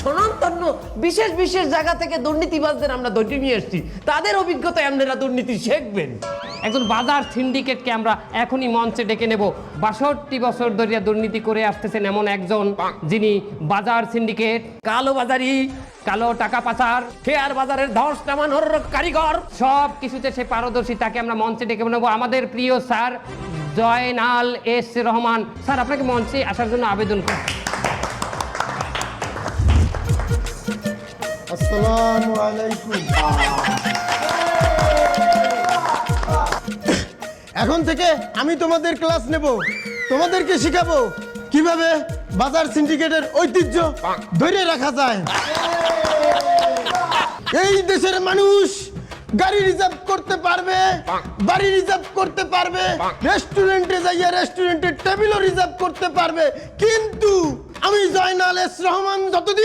স্বনামধন্য বিশেষ বিশেষ জায়গা থেকে দুর্নীতিবাজদের আমরা ধরে নিয়ে এসেছি, তাদের অভিজ্ঞতায় আপনারা দুর্নীতি শিখবেন। একজন বাজার সিন্ডিকেটকে আমরা এখনই মঞ্চে ডেকে নেব। 62 বছর ধরে দুর্নীতি করে আসতেছেন এমন একজন, যিনি বাজার সিন্ডিকেট, কালোবাজারি, কালো টাকা পাচার, শেয়ার বাজারের ধস নামানোর কারিগর, সব কিছুতে সে পারদর্শী। তাকে আমরা মঞ্চে ডেকে নেব, আমাদের প্রিয় sir Joynal S Rahman. Sir, আপনাকে মঞ্চে আসার জন্য আবেদন করি। আসসালামু আলাইকুম। এখন থেকে আমি তোমাদের ক্লাস নেব, তোমাদেরকে শিখাবো কিভাবে বাজার সিন্ডিকেটের ঐতিহ্য ধরে রাখা যায়। এই দেশের মানুষ গাড়ি রিজার্ভ করতে পারবে, বাড়ি রিজার্ভ করতে পারবে, রেস্টুরেন্টে যাইয়া রেস্টুরেন্টের টেবিলও রিজার্ভ করতে পারবে, কিন্তু আমি জয়নাল এস রহমান যতদিন